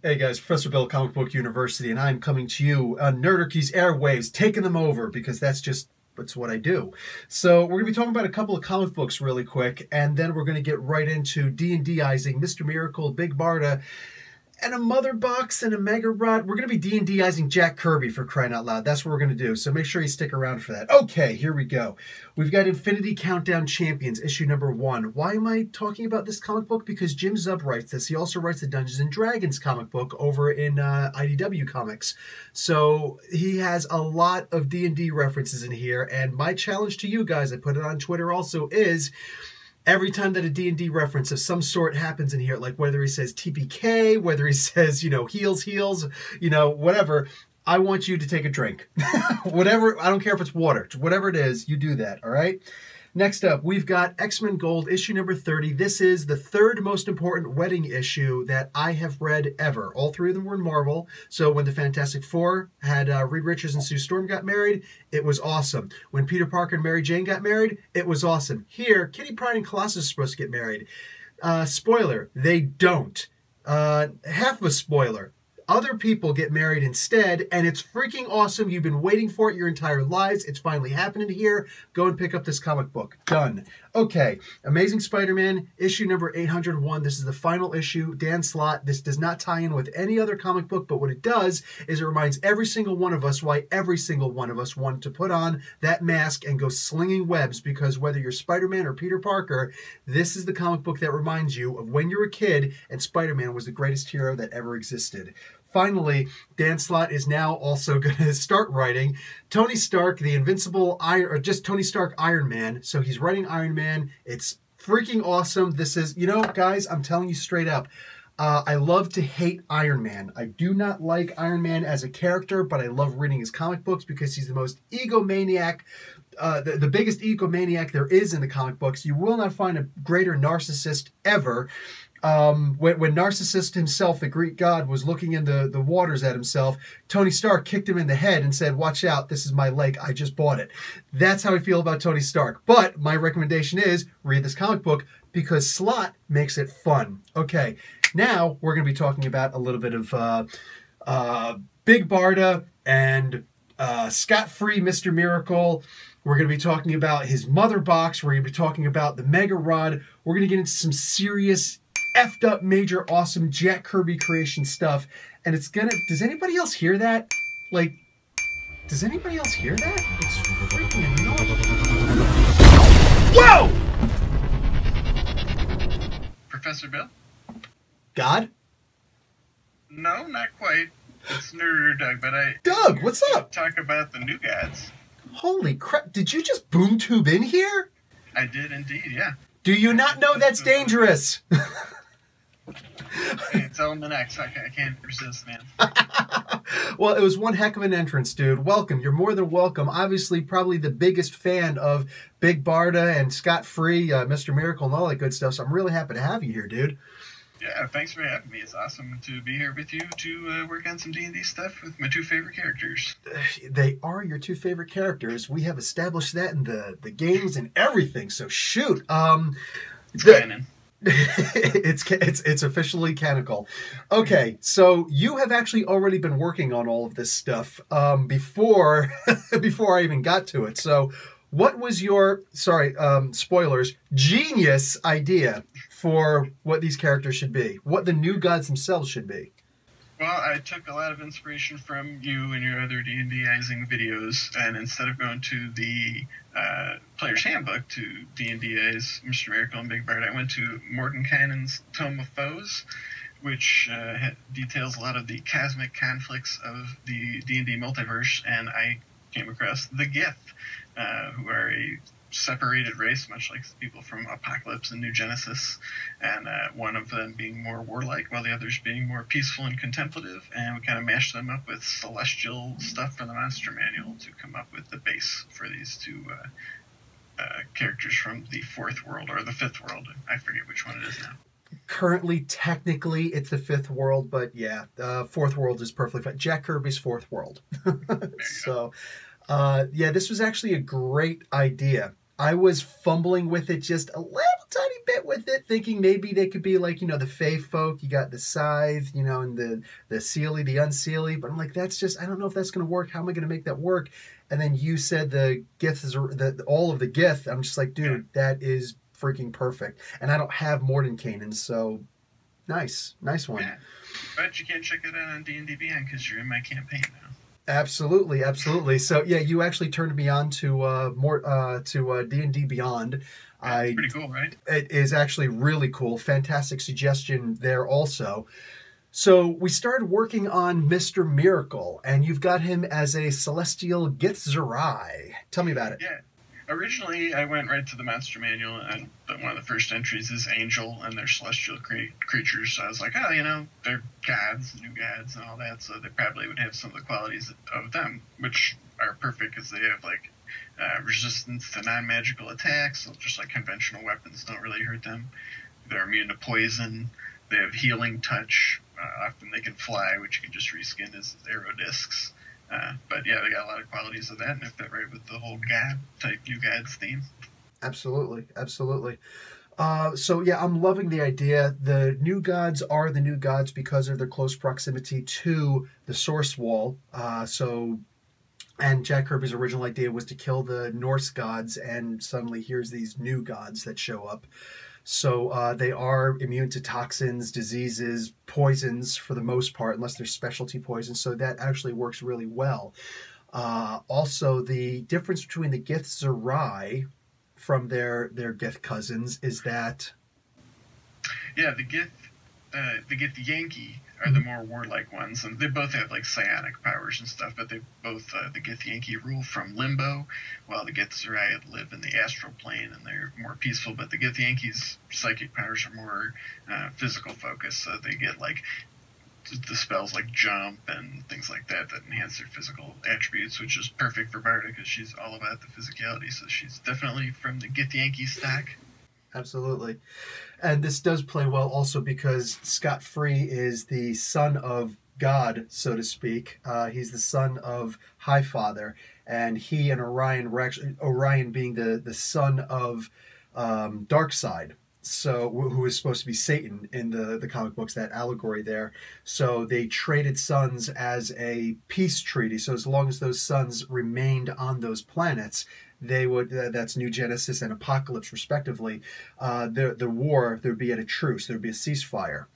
Hey guys, Professor Bill, Comic Book University, and I'm coming to you on Nerdarchy's airwaves, taking them over because that's what I do. So we're going to be talking about a couple of comic books really quick, and then we're going to get right into D&Dizing, Mister Miracle Big Barda, and a mother box and a mega rod. We're going to be D&Dizing Jack Kirby, for crying out loud. That's what we're going to do. So make sure you stick around for that. Okay, here we go. We've got Infinity Countdown Champions, issue number 1. Why am I talking about this comic book? Because Jim Zub writes this. He also writes the Dungeons & Dragons comic book over in IDW Comics. So he has a lot of D&D references in here. And my challenge to you guys, I put it on Twitter also, is every time that a D&D reference of some sort happens in here, like whether he says TPK, whether he says, heals, whatever, I want you to take a drink. Whatever, I don't care if it's water. Whatever it is, you do that, all right? Next up, we've got X-Men Gold, issue number 30. This is the third most important wedding issue that I have read ever. All three of them were in Marvel. So when the Fantastic Four had Reed Richards and Sue Storm got married, it was awesome. When Peter Parker and Mary Jane got married, it was awesome. Here, Kitty Pryde and Colossus are supposed to get married. Spoiler, they don't. Half of a spoiler. Other people get married instead, and it's freaking awesome. You've been waiting for it your entire lives. It's finally happening here. Go and pick up this comic book. Done. Okay, Amazing Spider-Man, issue number 801. This is the final issue. Dan Slott. This does not tie in with any other comic book, but what it does is it reminds every single one of us why every single one of us wanted to put on that mask and go slinging webs, because whether you're Spider-Man or Peter Parker, this is the comic book that reminds you of when you were a kid and Spider-Man was the greatest hero that ever existed. Finally, Dan Slott is now also going to start writing Tony Stark, the Invincible Iron, or just Tony Stark Iron Man. So he's writing Iron Man. It's freaking awesome. This is, guys, I'm telling you straight up, I love to hate Iron Man. I do not like Iron Man as a character, but I love reading his comic books because he's the most egomaniac, the biggest egomaniac there is in the comic books. You will not find a greater narcissist ever. When Narcissus himself, the Greek god, was looking in the waters at himself, Tony Stark kicked him in the head and said, "Watch out, this is my lake, I just bought it." That's how I feel about Tony Stark. But my recommendation is read this comic book because Slott makes it fun. Okay, now we're going to be talking about a little bit of Big Barda and scot-free Mister Miracle. We're going to be talking about his mother box. We're going to be talking about the Mega Rod. We're going to get into some serious effed up, major, awesome Jack Kirby creation stuff. And it's gonna... Does anybody else hear that? Like, does anybody else hear that? It's freaking annoying. Whoa! Professor Bill? God? No, not quite. It's Nerditor Doug, but Doug, what's up? Talk about the new gods. Holy crap, did you just boom tube in here? I did indeed, yeah. Do you not know that's dangerous? Hey, it's Element X. I can't resist, man. Well, it was one heck of an entrance, dude. Welcome. You're more than welcome. Obviously, probably the biggest fan of Big Barda and scot-free, Mister Miracle and all that good stuff. So I'm really happy to have you here, dude. Yeah, thanks for having me. It's awesome to be here with you to work on some D&D stuff with my two favorite characters. They are your two favorite characters. We have established that in the games and everything. So shoot. It's canon. It's officially canonical. Okay, so you have actually already been working on all of this stuff before I even got to it. So what was your, spoilers, genius idea for what these characters should be, what the new gods themselves should be? Well, I took a lot of inspiration from you and your other D&Dizing videos, and instead of going to the Player's Handbook to D&Dize Mister Miracle and Big Barda, I went to Mordenkainen's Tome of Foes, which details a lot of the cosmic conflicts of the D&D multiverse, and I came across the Gith, who are a separated race, much like the people from Apocalypse and New Genesis, and one of them being more warlike, while the others being more peaceful and contemplative, and we kind of mashed them up with celestial stuff from the Monster Manual to come up with the base for these two characters from the fourth world, or the fifth world. I forget which one it is now. Currently, technically, it's the fifth world, but yeah, fourth world is perfectly fine. Jack Kirby's fourth world. So, yeah, this was actually a great idea. I was fumbling with it just a little tiny bit with it, thinking maybe they could be like, you know, the Fey folk. You got the Scythe, you know, and the Seelie, the Unseelie. But I'm like, that's just, I don't know if that's going to work. How am I going to make that work? And then you said the Gith is all of the Gith. I'm just like, dude, that is freaking perfect. And I don't have Mordenkainen, so nice one. Yeah. But you can't check it out on D&D Beyond because you're in my campaign now. Absolutely, absolutely. So yeah, you actually turned me on to D&D Beyond. It's pretty cool, right? It is actually really cool. Fantastic suggestion there also. So we started working on Mister Miracle, and you've got him as a celestial Githzerai. Tell me about it. Yeah. Originally, I went right to the monster manual, and one of the first entries is Angel, and they're celestial creatures. So I was like, oh, you know, they're gods, new gods, and all that, so they probably would have some of the qualities of them, which are perfect because they have, like, resistance to non-magical attacks, so just like conventional weapons don't really hurt them. They're immune to poison. They have healing touch. Often they can fly, which you can just reskin as arrow discs. But yeah, they got a lot of qualities of that, and if that right with the whole god-type new gods theme. Absolutely, absolutely. So yeah, I'm loving the idea. The new gods are the new gods because of their close proximity to the source wall. And Jack Kirby's original idea was to kill the Norse gods, and suddenly here's these new gods that show up. So they are immune to toxins, diseases, poisons for the most part, unless they're specialty poisons. So that actually works really well. Also, the difference between the Githzerai from their Gith cousins is that... Yeah, the Gith Yankee are the more warlike ones, and they both have like psionic powers and stuff, but they both, the Gith Yankee rule from limbo, while the Githzerai live in the astral plane, and they're more peaceful, but the Gith Yankees' psychic powers are more physical focused, so they get like the spells like jump and things like that enhance their physical attributes, which is perfect for Barda because she's all about the physicality, so she's definitely from the Gith Yankee stack. Absolutely. And this does play well also because Scott Free is the son of God, so to speak. He's the son of Highfather, and he and Orion were actually, Orion being the son of Darkseid, so who is supposed to be Satan in the comic books, that allegory there. So they traded sons as a peace treaty. So as long as those sons remained on those planets, they would, that's New Genesis and Apocalypse respectively, the war, there would be at a truce, there would be a ceasefire.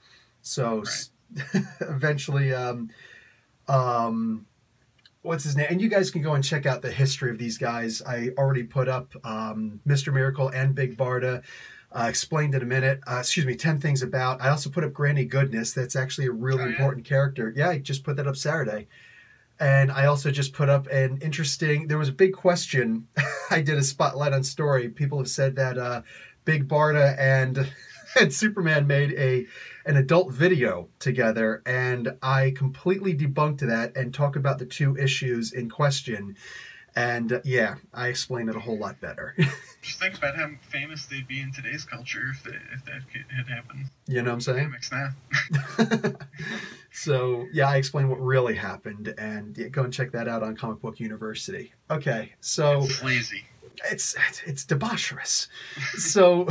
So right. Eventually, what's his name? And you guys can go and check out the history of these guys. I already put up Mister Miracle and Big Barda. Explained in a minute. 10 things about. I also put up Granny Goodness. That's actually a really important character. Yeah, I just put that up Saturday. And I also just put up an interesting... There was a big question. I did a spotlight on story. People have said that Big Barda and Superman made an adult video together. And I completely debunked that and talk about the two issues in question. And yeah, I explained it a whole lot better. Just think about how famous they'd be in today's culture if that had happened. You know what I'm saying? Now. So yeah, I explained what really happened, and yeah, go and check that out on Comic Book University. Okay, so it's lazy. It's debaucherous. So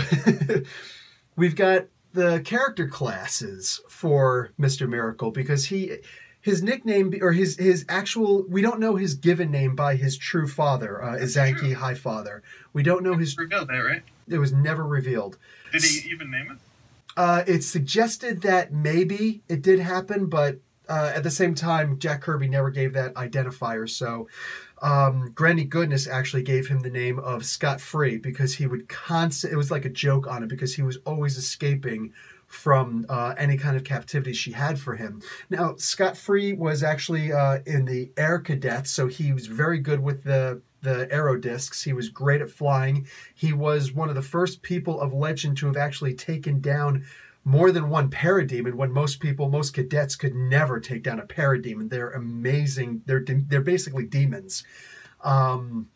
we've got the character classes for Mister Miracle because his nickname, or his actual, we don't know his given name by his true father, Izanki Highfather. We don't know his... Revealed that, right? It was never revealed. Did he even name it? It's suggested that maybe it did happen, but at the same time, Jack Kirby never gave that identifier. So Granny Goodness actually gave him the name of Scott Free because he would it was like a joke on it because he was always escaping from any kind of captivity she had for him. Now, Scott Free was actually in the Air Cadets, so he was very good with the arrow discs. He was great at flying. He was one of the first people of legend to have actually taken down more than one parademon when most cadets could never take down a parademon. They're amazing. They're basically demons. Parademons.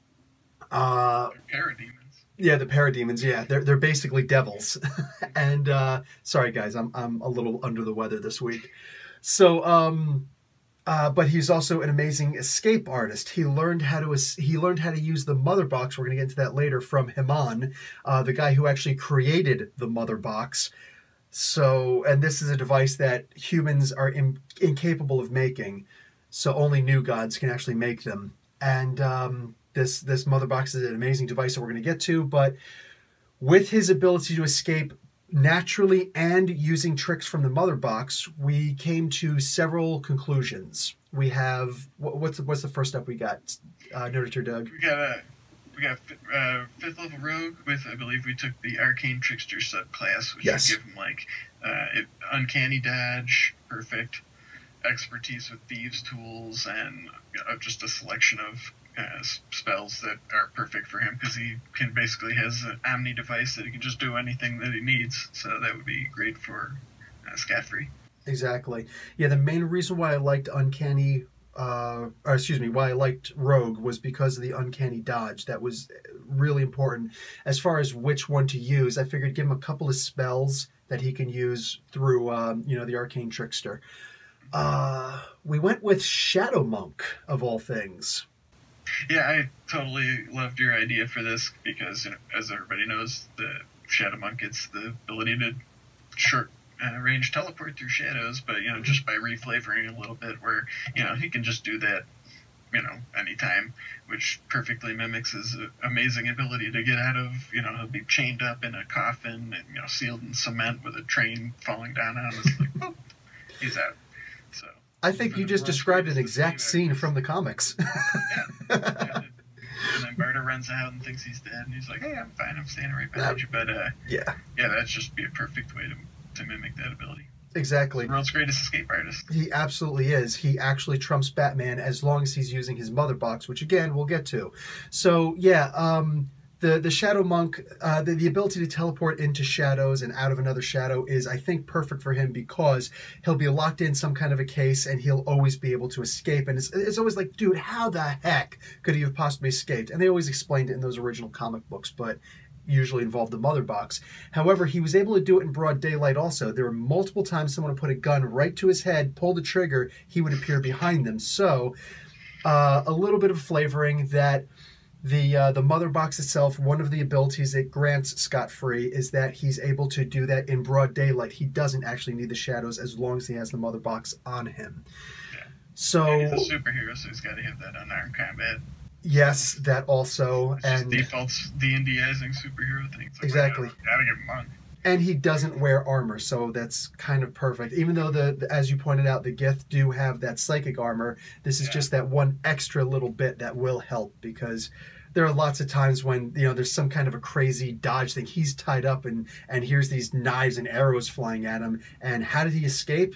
Yeah, the parademons. Yeah, they're basically devils. And sorry guys, I'm a little under the weather this week. So But he's also an amazing escape artist. He learned how to use the mother box. We're going to get into that later from Haman, the guy who actually created the mother box. So, and this is a device that humans are incapable of making. So only new gods can actually make them. And this mother box is an amazing device that we're going to get to. But with his ability to escape naturally and using tricks from the mother box, we came to several conclusions. We have what's the first step we got? Nerditor Doug. We got 5th level rogue with, I believe we took the arcane trickster subclass, which Yes. would give him like uncanny dodge, perfect expertise with thieves tools, and just a selection of spells that are perfect for him, because he can basically has an omni device that he can just do anything that he needs. So that would be great for scat free. Exactly. Yeah, the main reason why I liked why I liked Rogue was because of the uncanny dodge. That was really important. As far as which one to use, I figured give him a couple of spells that he can use through, the Arcane Trickster. We went with Shadow Monk, of all things. Yeah, I totally loved your idea for this because, as everybody knows, the Shadow Monk gets the ability to short range teleport through shadows, but just by reflavoring a little bit, where he can just do that anytime, which perfectly mimics his amazing ability to get out of he'll be chained up in a coffin and sealed in cement with a train falling down on him. It's like, boop, he's out. So I think you just described an exact scene from the comics. Yeah. And then Barda runs out and thinks he's dead, and he's like, "Hey, I'm fine. I'm standing right behind you." But yeah, that's just be a perfect way to mimic that ability. Exactly. The world's greatest escape artist. He absolutely is. He actually trumps Batman as long as he's using his mother box, which again we'll get to. So yeah, the Shadow Monk, the ability to teleport into shadows and out of another shadow is, I think, perfect for him because he'll be locked in some kind of a case and he'll always be able to escape. And it's always like, dude, how the heck could he have possibly escaped? And they always explained it in those original comic books, but usually involved the mother box. However, he was able to do it in broad daylight also. There were multiple times someone would put a gun right to his head, pull the trigger, he would appear behind them. So a little bit of flavoring that the mother box itself, one of the abilities it grants scot-free is that he's able to do that in broad daylight. He doesn't actually need the shadows as long as he has the mother box on him. Yeah. So he's a superhero, so he's got to have that unarmed combat. Yes, that also. It's and just defaults D&Dizing superhero things. Like, exactly. Gotta give him on. And he doesn't wear armor, so that's kind of perfect. Even though, as you pointed out, the Gith do have that psychic armor, this is just that one extra little bit that will help, because there are lots of times when, there's some kind of a crazy dodge thing. He's tied up, and here's these knives and arrows flying at him, and how did he escape?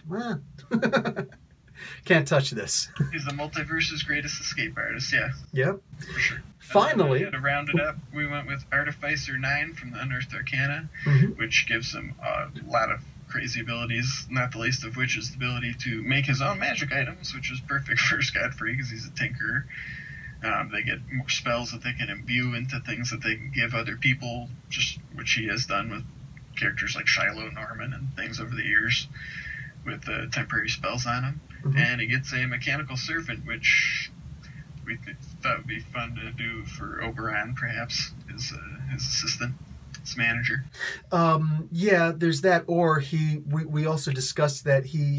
Can't touch this. He's the multiverse's greatest escape artist, yeah. Yep. For sure. Finally. To round it up, we went with Artificer 9 from the Unearthed Arcana, which gives him a lot of crazy abilities, not the least of which is the ability to make his own magic items, which is perfect for Scott-Free because he's a tinkerer. They get more spells that they can imbue into things that they can give other people, just which he has done with characters like Shiloh Norman and things over the years, with temporary spells on him. And he gets a mechanical servant, which we thought would be fun to do for Oberon, perhaps, his assistant, his manager. Yeah, there's that. Or we also discussed that he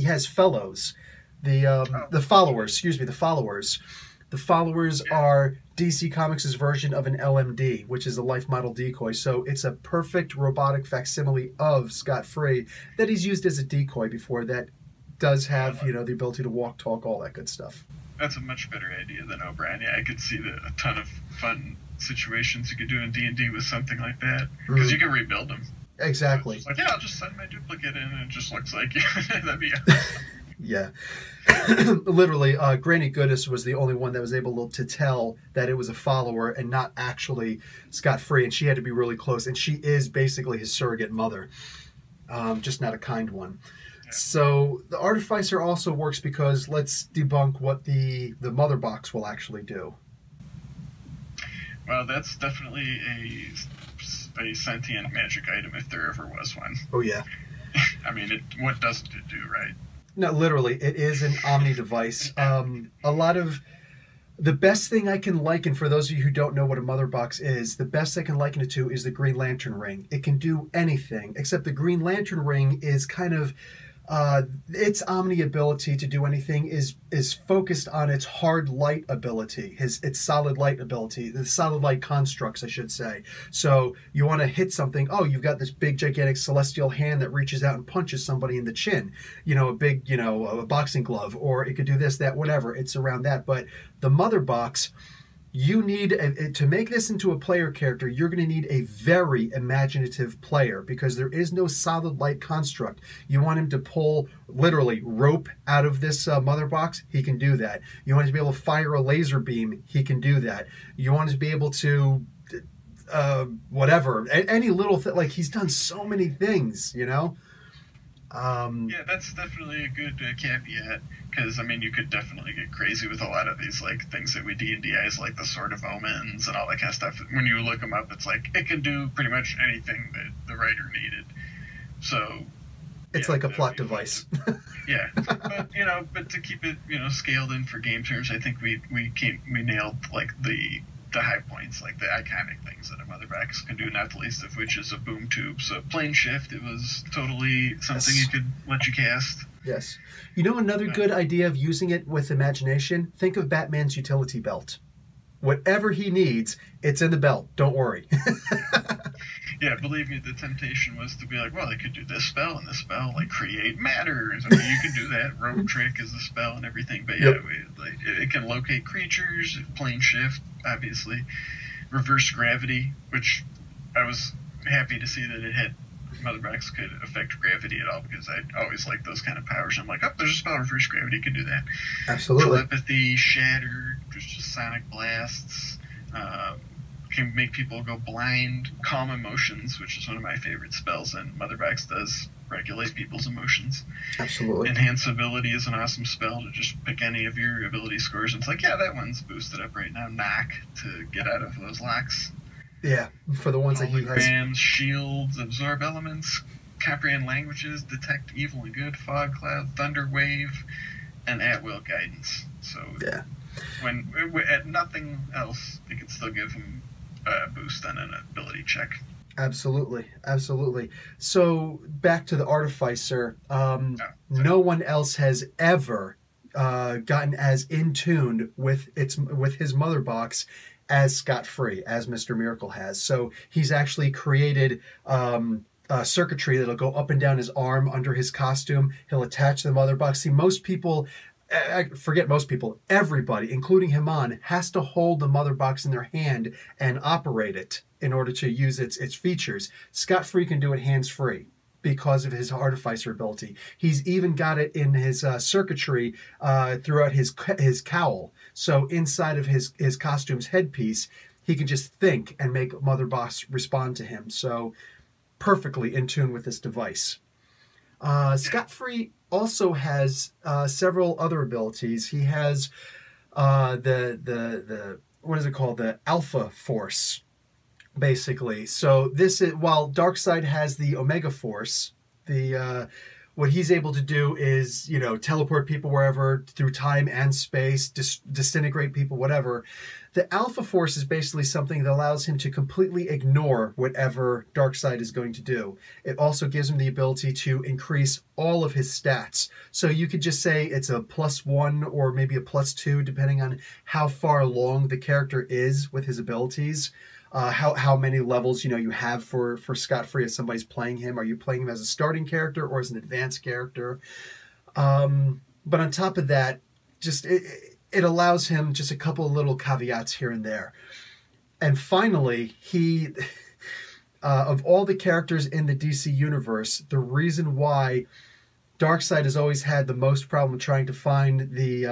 has fellows, the followers. Excuse me, the followers. The followers are DC Comics' version of an LMD, which is a life model decoy. So it's a perfect robotic facsimile of Scott-Free that he's used as a decoy before. That does have, the ability to walk, talk, all that good stuff. That's a much better idea than O'Brien. Yeah, I could see a ton of fun situations you could do in D&D with something like that, because you can rebuild them. Exactly. So it's like, I'll just send my duplicate in, and it just looks like that'd be. Yeah. Literally, Granny Goodness was the only one that was able to tell that it was a follower and not actually Scott-Free, and she had to be really close, and she is basically his surrogate mother, just not a kind one. So the Artificer also works because let's debunk what the mother box will actually do. Well, that's definitely a sentient magic item if there ever was one. Oh, yeah. I mean, what doesn't it do, right? No, literally, it is an omni device. A lot of the best thing I can liken, for those of you who don't know what a mother box is, the best I can liken it to is the Green Lantern ring. It can do anything, except the Green Lantern ring is kind of, its omni ability to do anything is focused on its hard light ability, its solid light ability, the solid light constructs, I should say. So you want to hit something, oh, you've got this big gigantic celestial hand that reaches out and punches somebody in the chin, you know, a big, you know, a boxing glove, or it could do this, that, whatever. It's around that. But the mother box, you need, to make this into a player character, you're going to need a very imaginative player, because there is no solid light construct. You want him to pull, literally, rope out of this mother box, he can do that. You want him to be able to fire a laser beam, he can do that. You want him to be able to, whatever, any little thing, like, he's done so many things, you know? Yeah, that's definitely a good caveat, because I mean, you could definitely get crazy with a lot of these like things that we D&Dize, like the Sword of Omens and all that kind of stuff. When you look them up, it's like it can do pretty much anything that the writer needed. So it's like a plot device. Yeah, but you know, to keep it, you know, scaled in for game terms, I think we nailed like the high points, like the iconic things that a mother box can do, not the least of which is a boom tube. So plane shift, it was totally something you could let you cast. Yes. You know, another good idea of using it with imagination, think of Batman's utility belt. Whatever he needs, it's in the belt. Don't worry. Yeah, believe me, the temptation was to be like, well, they could do this spell and this spell, like create matter. So you can do that. Rope trick is the spell and everything. But yeah, it can locate creatures, plane shift, obviously. Reverse gravity, which I was happy to see that it had mother box could affect gravity at all, because I always like those kind of powers. I'm like, oh, there's a spell, reverse gravity can do that. Absolutely. Telepathy, shatter, just sonic blasts. Can make people go blind. Calm emotions, which is one of my favorite spells, and mother box does regulate people's emotions. Absolutely. Enhance ability is an awesome spell to just pick any of your ability scores, and it's like, yeah, that one's boosted up right now. Knock to get out of those locks. Yeah, for the ones that he has. Holograms, shields, absorb elements, comprehend languages, detect evil and good, fog cloud, thunder wave, and at will guidance. So yeah, when at nothing else, they can still give him a boost on an ability check. Absolutely, absolutely. So back to the Artificer. No one else has ever gotten as in tune with his mother box as Scott-Free, as Mr. Miracle has. So he's actually created circuitry that'll go up and down his arm under his costume. He'll attach the mother box. See, most people, forget most people, everybody, including him on, has to hold the mother box in their hand and operate it in order to use its features. Scott-Free can do it hands-free because of his Artificer ability. He's even got it in his circuitry throughout his cowl. So inside of his costume's headpiece, he can just think and make Mother Box respond to him. So perfectly in tune with this device. Scott-Free also has several other abilities. He has the what is it called? The Alpha Force, basically. So this is, while Darkseid has the Omega Force, what he's able to do is, you know, teleport people wherever through time and space, disintegrate people, whatever. The Alpha Force is basically something that allows him to completely ignore whatever Darkseid is going to do. It also gives him the ability to increase all of his stats. So you could just say it's a +1 or maybe a +2, depending on how far along the character is with his abilities. How many levels, you know, you have for Scott-Free as somebody's playing him. Are you playing him as a starting character or as an advanced character? But on top of that, just it allows him just a couple of little caveats here and there. And finally, he of all the characters in the DC universe, the reason why Darkseid has always had the most problem trying to find the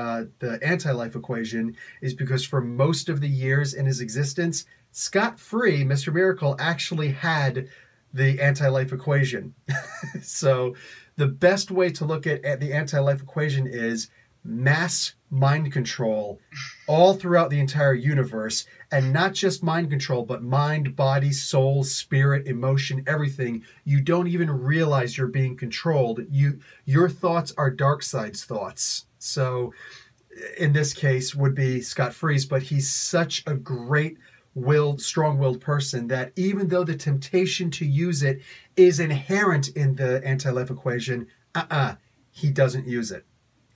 anti-life equation is because for most of the years in his existence, Scott-Free, Mr. Miracle, actually had the anti-life equation. So the best way to look at the anti-life equation is mass mind control all throughout the entire universe, And not just mind control, but mind, body, soul, spirit, emotion, everything. You don't even realize you're being controlled. Your thoughts are Darkseid's thoughts. So in this case would be Scott Freeze, but he's such a great-willed, strong-willed person that even though the temptation to use it is inherent in the anti-life equation, he doesn't use it.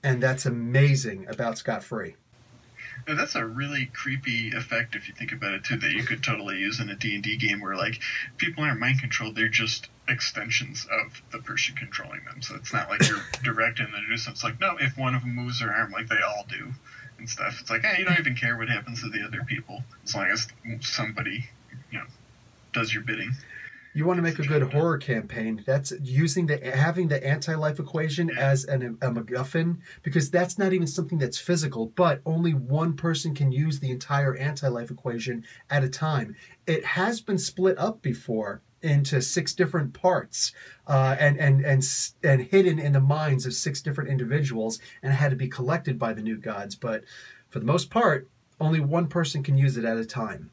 And that's amazing about Scott Free. And that's a really creepy effect if you think about it too, that you could totally use in a D&D game where like people aren't mind controlled, they're just extensions of the person controlling them. So it's not like you're directing them to do something. It's like, no, if one of them moves their arm like they all do and stuff, it's like, hey, you don't even care what happens to the other people as long as somebody, does your bidding. You want to make a good horror campaign, that's using having the anti-life equation as a MacGuffin, because that's not even something that's physical, but only one person can use the entire anti-life equation at a time. It has been split up before into 6 different parts and hidden in the minds of 6 different individuals and had to be collected by the new gods. But for the most part, only one person can use it at a time.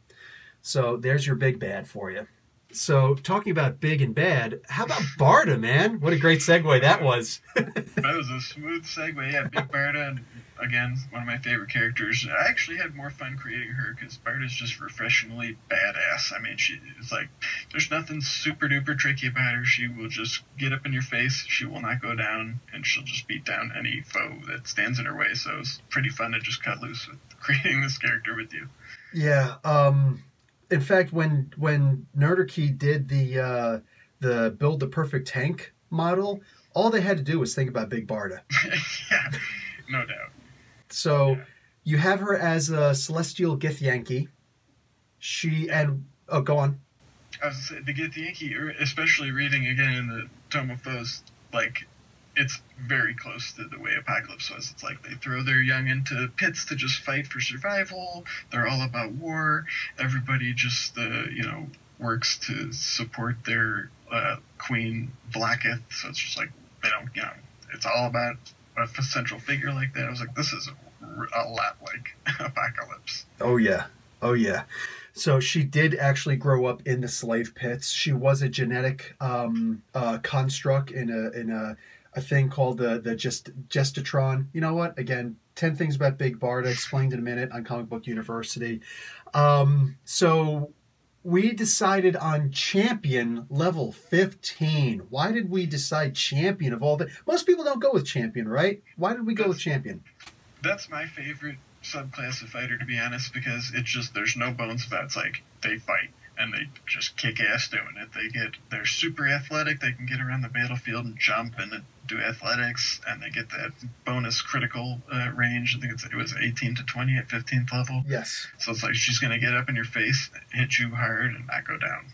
So there's your big bad for you. So, talking about big and bad, how about Barda, man? What a great segue that was. That was a smooth segue. Yeah, Big Barda, again, one of my favorite characters. I actually had more fun creating her because Barda's just refreshingly badass. I mean, it's like, there's nothing super duper tricky about her. She will just get up in your face. She will not go down, and she'll just beat down any foe that stands in her way. So, it's pretty fun to just cut loose with creating this character with you. Yeah, in fact, when Nerdarchy did the build the perfect tank model, all they had to do was think about Big Barda. Yeah, no doubt. So you have her as a celestial Githyanki. Go on. I was saying, the Githyanki, especially reading again in the Tome of Foes, like, it's very close to the way Apocalypse was. It's like they throw their young into pits to just fight for survival. They're all about war. Everybody just, works to support their queen, Blacketh. So it's just like, they don't, it's all about a central figure like that. I was like, this is a lot like Apocalypse. Oh, yeah. Oh, yeah. So she did actually grow up in the slave pits. She was a genetic construct in a thing called the Gestatron. You know what? Again, 10 things about Big Barda explained in a minute on Comic Book University. So we decided on champion level 15. Why did we decide champion of all the... Most people don't go with champion, right? Why did we go with champion? That's my favorite subclass of fighter, to be honest, because it's just, there's no bones about it. It's like, they fight. And they just kick ass doing it. They're super athletic. They can get around the battlefield and jump and do athletics, and they get that bonus critical range. I think it was 18 to 20 at 15th level. Yes. So it's like she's going to get up in your face, hit you hard, and not go down.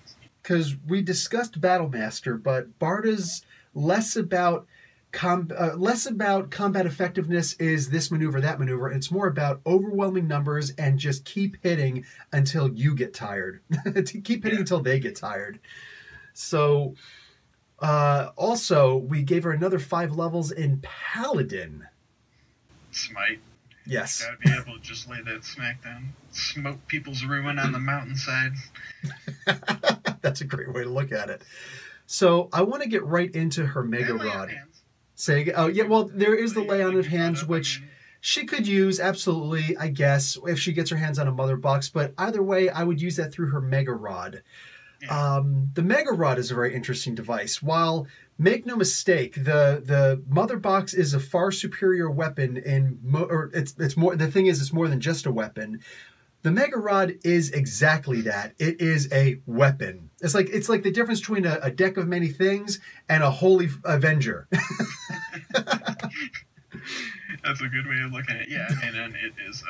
Because we discussed Battlemaster, but Barda's less about combat effectiveness is this maneuver, that maneuver. It's more about overwhelming numbers and just keep hitting until you get tired. Keep hitting until they get tired. So, also, we gave her another 5 levels in Paladin. Smite. Yes. Gotta be able to just lay that smack down. Smoke people's ruin on the mountainside. That's a great way to look at it. So, I want to get right into her Mega Rod. There is the lay on of hands, which she could use, absolutely, I guess, if she gets her hands on a Mother Box. But either way, I would use that through her Mega Rod. Yeah. The Mega Rod is a very interesting device. While, make no mistake, the Mother Box is a far superior weapon. It's more than just a weapon. The Mega Rod is exactly that. It is a weapon. It's like the difference between a deck of many things and a holy Avenger. That's a good way of looking at it. Yeah, and then it is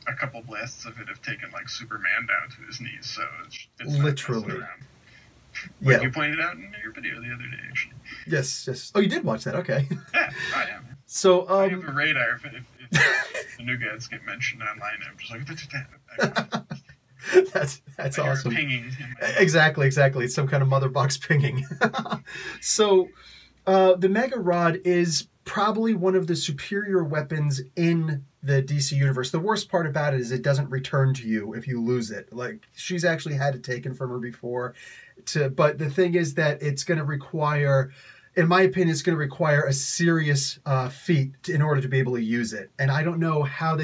a couple blasts of it have taken like Superman down to his knees. So it's literally. Yeah, you pointed out in your video the other day, actually. Yes. Oh, you did watch that? Okay. Yeah, I am. So I have a radar if the new guys get mentioned online. I'm just like, that's awesome. Pinging. Exactly. It's some kind of Mother Box pinging. So, the Mega Rod is probably one of the superior weapons in the DC universe. The worst part about it is it doesn't return to you if you lose it. Like, she's actually had it taken from her before. But the thing is that it's going to require, in my opinion, it's going to require a serious feat in order to be able to use it. And I don't know how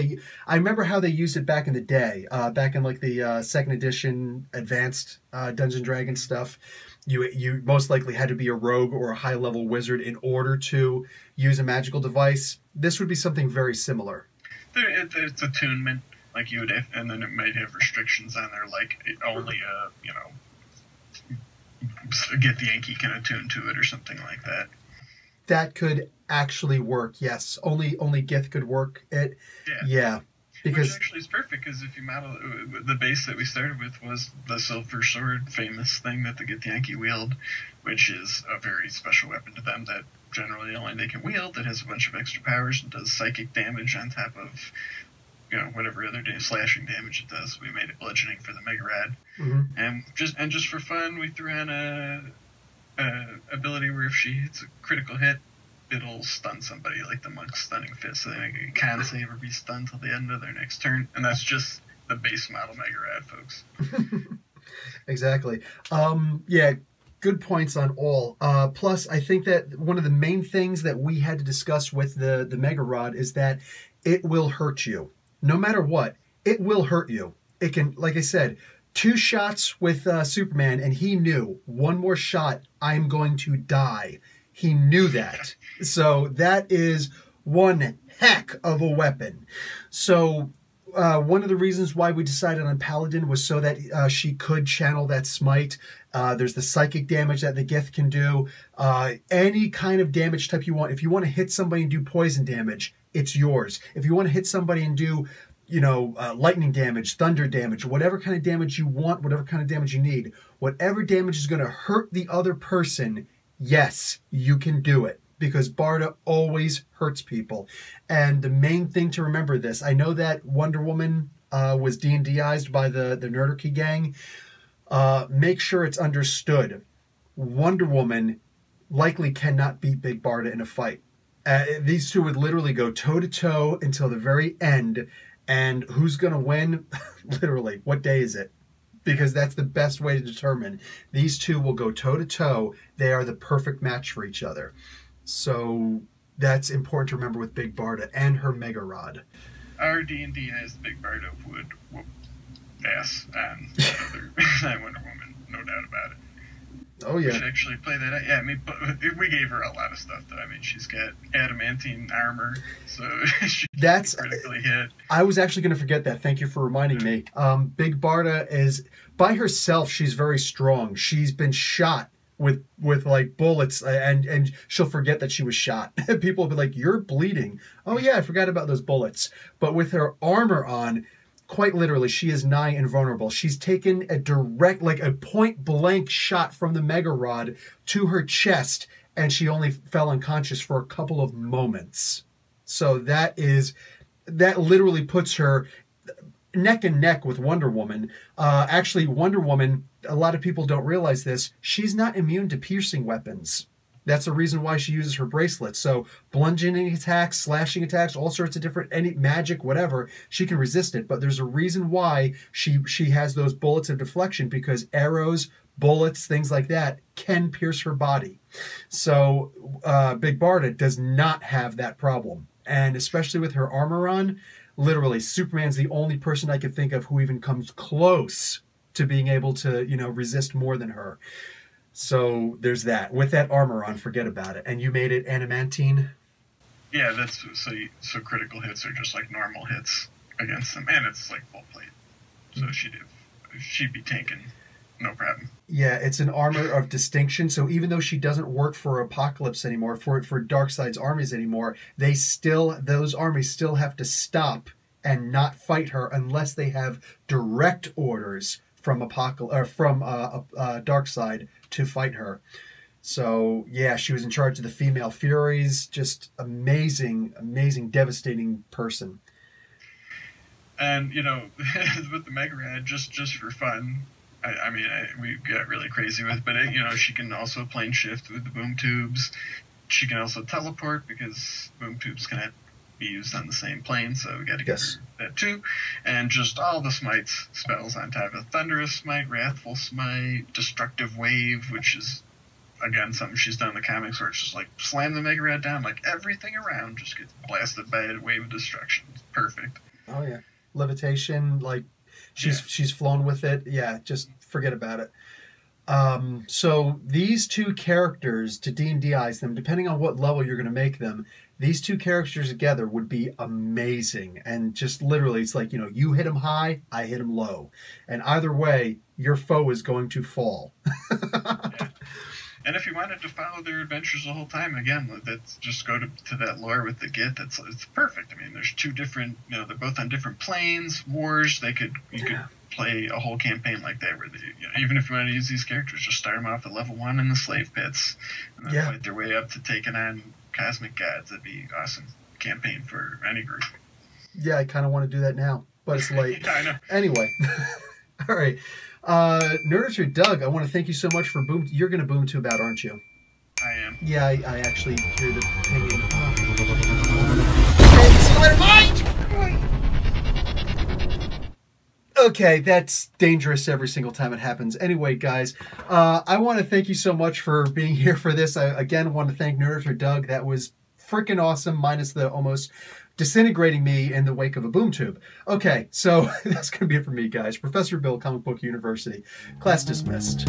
I remember how they used it back in the day, back in like the second edition advanced Dungeons and Dragons stuff. You most likely had to be a rogue or a high-level wizard in order to use a magical device. This would be something very similar. It's attunement, like you would have, and then it might have restrictions on there, like only Get the Yankee can attune to it or something like that. That could actually work, yes. Only Gith could work it. Yeah. Because which actually is perfect, because if you model the base that we started with was the Silver Sword, famous thing that the Get the Yankee wield, which is a very special weapon to them that generally only they can wield. That has a bunch of extra powers and does psychic damage on top of whatever other slashing damage it does. We made it bludgeoning for the Mega Rad, and just for fun, we threw on a ability where if she hits a critical hit, it'll stun somebody, like the Monk's Stunning Fist. So they make a con save or be stunned till the end of their next turn. And that's just the base model Mega Rad, folks. Exactly. Yeah, good points on all. Plus, I think that one of the main things that we had to discuss with the Mega Rod is that it will hurt you. No matter what, it will hurt you. It can, like I said, 2 shots with Superman, and he knew, one more shot, I'm going to die. He knew that. So that is one heck of a weapon. So one of the reasons why we decided on Paladin was so that she could channel that smite. There's the psychic damage that the Gith can do. Any kind of damage type you want. If you want to hit somebody and do poison damage, it's yours. If you want to hit somebody and do lightning damage, thunder damage, whatever kind of damage you want, whatever kind of damage you need, whatever damage is going to hurt the other person, yes, you can do it, because Barda always hurts people. And the main thing to remember this, I know that Wonder Woman was D&Dized by the Nerdarchy gang. Make sure it's understood. Wonder Woman likely cannot beat Big Barda in a fight. These two would literally go toe-to-toe until the very end. And who's going to win? Literally, what day is it? Because that's the best way to determine. These two will go toe-to-toe. They are the perfect match for each other. So that's important to remember with Big Barda and her Mega Rod. Our D&D as Big Barda would whoop ass on that Wonder Woman, no doubt about it. Oh, yeah. We should actually play that out. Yeah, I mean, but we gave her a lot of stuff, though. I mean, she's got adamantine armor, so she can critically hit. I was actually going to forget that. Thank you for reminding me. Big Barda is, by herself, she's very strong. She's been shot with like bullets, and she'll forget that she was shot. People will be like, "You're bleeding." Oh, yeah, I forgot about those bullets. But with her armor on, quite literally, she is nigh invulnerable. She's taken a direct, like a point-blank shot from the Mega Rod to her chest, and she only fell unconscious for a couple of moments. So that literally puts her neck and neck with Wonder Woman. Actually, Wonder Woman, a lot of people don't realize this, she's not immune to piercing weapons. That's the reason why she uses her bracelet. So bludgeoning attacks, slashing attacks, all sorts of different, any magic, whatever, she can resist it. But there's a reason why she has those bullets of deflection, because arrows, bullets, things like that can pierce her body. So Big Barda does not have that problem. And especially with her armor on, literally, Superman's the only person I can think of who even comes close to being able to, resist more than her. So there's that. With that armor on, forget about it. And you made it adamantine? Yeah, that's so critical hits are just like normal hits against them, and it's like full plate. So she'd be tanking, no problem. Yeah, it's an armor of distinction. So even though she doesn't work for Apocalypse anymore, for Darkseid's armies anymore, those armies still have to stop and not fight her unless they have direct orders from Darkseid to fight her. So yeah, she was in charge of the female Furies. Just amazing, devastating person. And with the Mega Rad, just for fun, we got really crazy with it, but she can also plane shift with the boom tubes. she can also teleport because boom tubes can be used on the same plane, so we got to get that too. And just all the smites spells on top of Thunderous Smite, Wrathful Smite, Destructive Wave, which is again something she's done in the comics where it's just like slam the Mega Rad down, like everything around just gets blasted by a wave of destruction. It's perfect. Oh yeah, levitation, like she's flown with it. Yeah, just forget about it. So these two characters, to D&Dize them, depending on what level you're going to make them, these two characters together would be amazing. And just literally, it's like, you know, you hit them high, I hit them low. And either way, your foe is going to fall. Yeah. And if you wanted to follow their adventures the whole time, again, that's just go to that lore with the Git. It's perfect. I mean, there's two different, you know, they're both on different planes, wars. You could play a whole campaign like that, where even if you want to use these characters, just start them off at level 1 in the slave pits, and then fight their way up to taking on cosmic gods. That'd be awesome campaign for any group. Yeah, I kind of want to do that now, but it's late. I know. Anyway, all right. Nerditor Doug, I want to thank you so much for boom. You're going to boom tube out, aren't you? I am. Yeah, I actually hear the pinging. Okay, that's dangerous every single time it happens. Anyway, guys, I want to thank you so much for being here for this. I, again, want to thank Nerditor Doug. That was freaking awesome, minus the almost disintegrating me in the wake of a boom tube. Okay, so that's going to be it for me, guys. Professor Bill, Comic Book University. Class dismissed.